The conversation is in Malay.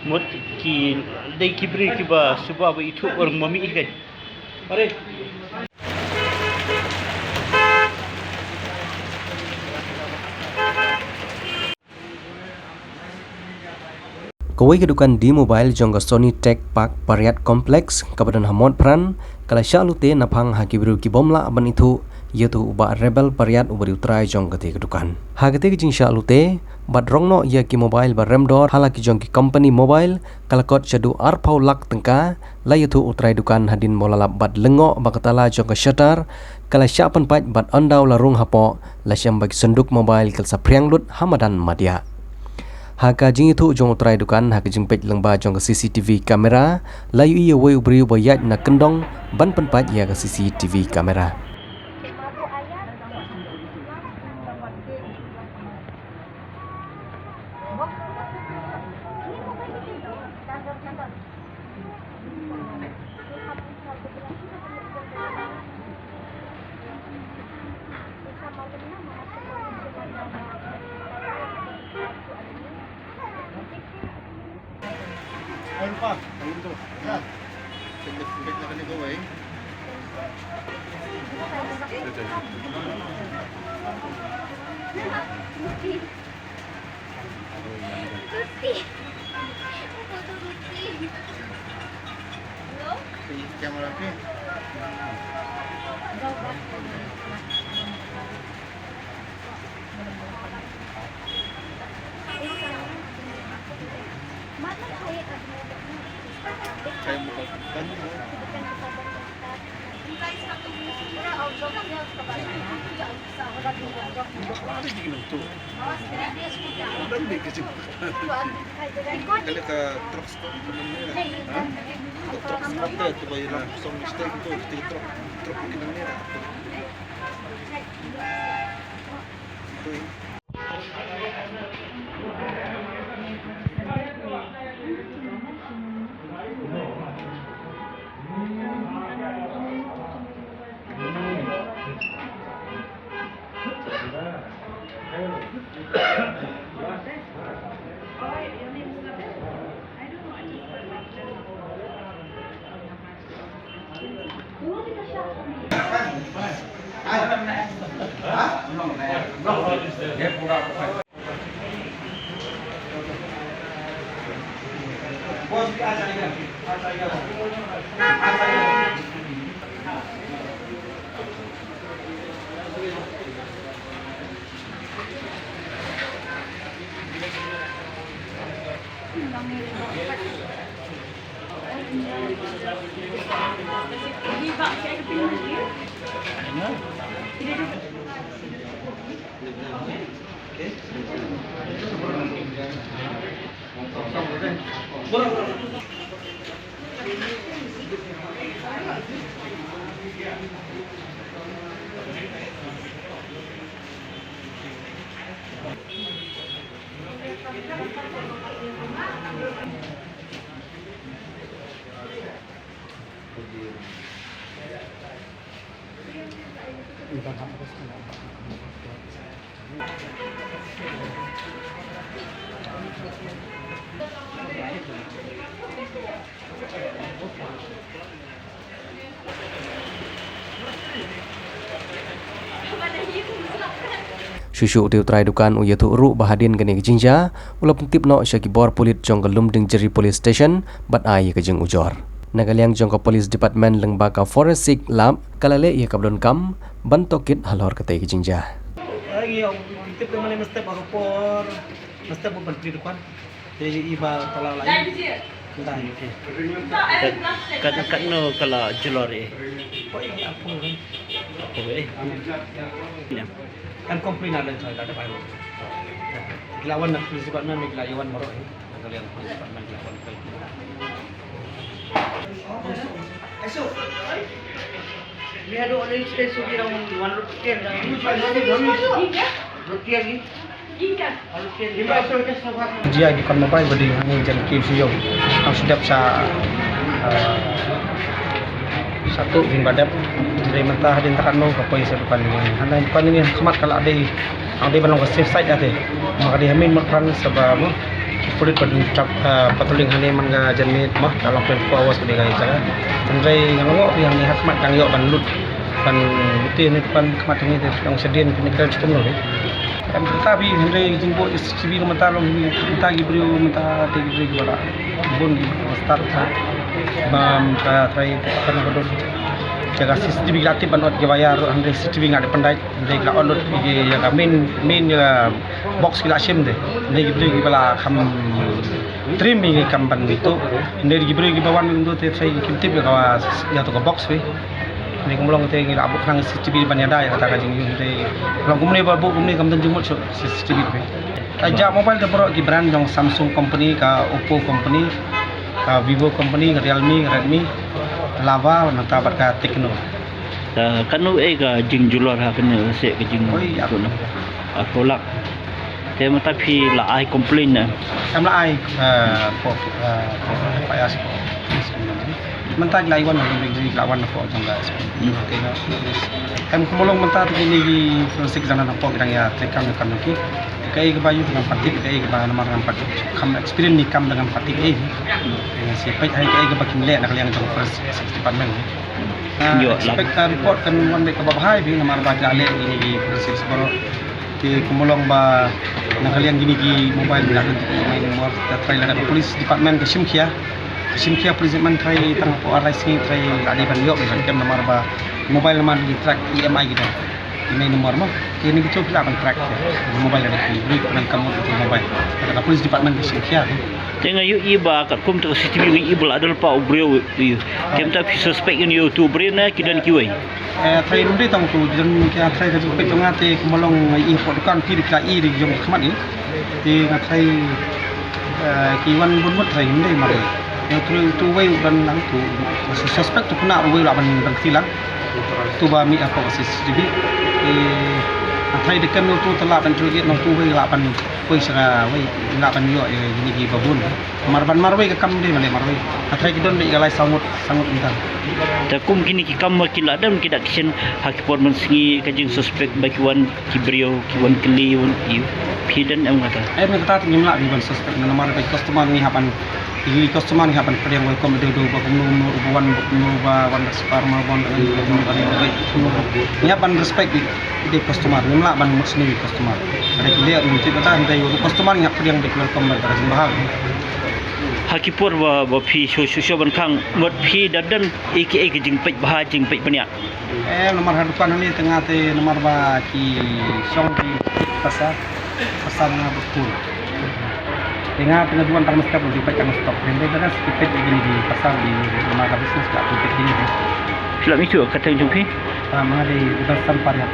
Mot ki dai kibri ki ba suba ba itu orang mami ikan. Mari. Kawai kedukan di mobile jongga Sony Tech Park Pariat Kompleks Kabupaten Hamod Pran kala syalute napang hakibru ki bomla aban itu yaitu uba rebel Pariat ubari utrai jong kete kedukan hagete ki jing syalute bad rongno ya ki mobile ba remdor hala ki jong ki company mobile kala kot syadu arpau lak tengka la yaitu utrai dukan hadin molalap bad lengo bakatala jong ka shutter kala syapan pat bad andau larung hapo la syam bagi senduk mobile kal sapriang lut hamadan madia. Haka jing itu jong utrai dukan haka jing pej lengba jong ke CCTV kamera layu iya wei ubri bayat na kendong ban penpat ya ke CCTV kamera. Ayun pa, ayun to. Yan. Tignan ka nito eh. Camera pe. Saya buka kan. Ada di itu. Ada di kecil. Kalau ke truk stop temennya. Truk stop deh, tu bayar langsung mistake itu di truk kenangnya. Itu. Syusyu tiu trai dukan u yaitu ru bahadin gani jinja ula pentip no syaki bor pulit jong ke Lumding Jeri Police Station bat ai ke jeng ujor nagaliang jong ke Police Department lengba ka Forensic Lab kalale ia kablon kam bantokit halor kete ke jinja Lagi yang tip ke mana mesti por mesti bukan di depan. Jadi iba kalau lain. Entah itu. Kat no kalau jelor eh. Oh iya apa kan? Apa eh? Kan komplain ada soal ada baru. Lawan nak prinsip mana nak lawan baru eh. Kalau yang prinsip mana lawan baik. Esok. Lihat dulu ni esok kita mau rupiah dah. Rupiah ni. Dia di kon mobile badi hang jan ki siyo ang sedap sa satu bin badap dari mentah din takan no kapoy sa depan ni hanay depan ni smart kala ade ang di balong ka safe side ate maka di hamin makran sa ba mo Pulit patrolling hani man ga janmit mah dalam 24 hours ke dekai jaga. Andai ngangok yang ni hakmat kang yok ban lut ban buti ni depan kemat ni yang sedin pemikiran cukup loh. Tetapi andai jumbo CCTV mata long minta gibrio minta gibrio gora bon start bam ka try kan bodon jaga CCTV gratis ban ot bayar andai CCTV ngade pandai andai la onot ge jaga main jaga box kila sim de andai gibrio gibala kam trim ni kam ban itu andai gibrio gibawan untuk try kimtip ga ya to box we ni kumulong te ngi abuk nang CCTV ban yada ya kata kajing yung te long kumuni babu kumuni kam tan jumut CCTV pe aja mobile te pro ki brand jong Samsung company ka Oppo company ka Vivo company ka Realme Redmi Lava nata bat ka Tecno Kanu ga jing julor ha kena se ke jing oi aku no tolak te mata phi la ai complain na am la ai ko payas ko mentag lai wan ni lawan ko jong ga te na em kumulong mentag ni forensik jana po kidang ya tekang kan ki kai ke bayu dengan patik kai ke bahan dengan patik kam experience ni kam dengan patik si pai hai kai ke bakin le nak yang jong forensik department spek report kan wan be ke bahai bi namar ba le ni forensik sebaro ti kumulong ba nak yang gini gi mobile nak main nomor try la police department ke Simkia President try tang po arai sing try ali ban yo ban kem nomor ba mobile man di track EMI gitu. Ini nomor mah kini gitu pula ban track mobile ada di beli kan kamu itu mobile. Ada police department di Simkia. Tengah yu iba kat kum tu CCTV yu ibal adal pa ubreu yu. Kem ta suspect yu tu brena kidan kiwai. Try nundi tang tu dan kia try ke suspect tong ate kumolong i po dukan pi di kai di jong khamat ni. Ti ngatrai kiwan bunmut try nundi mari. Yang tu way ban lang tu suspect tu kena way la ban tilang tu ba mi apa CCTV thai de kan tu telah ban tu nong tu way la ban way sanga way la ban yo ni gi babun marban marway ke kam de male marway thai ki don be galai sangut intan ta kum kini ki kam kila dan kidak kisen hakipor mensingi kajing suspect bagi wan kibrio kiwan keli wan yu pidan am kata ai me kata ngimla di ban suspect na mar be customer ni hapan ini customer ni hapan yang welcome do ba kumnu ubuan kumnu ba wan sparma bon dengan ban ni hapan respect di customer ngimla ban musni customer ada clear untuk kata andai customer yang yang welcome ba bahag hakipor ba phi sosio ban khang mot phi dadan aka kajing pej bah jing pej pania nomor hadupan ni tengah te nomor ba ki song di pasar na betul tengah pengaduan tang mesti pun dipakai kang stok dan dia sedikit begini di pasar di rumah bisnis tak sedikit gini film itu kata jumpi mengenai urusan varian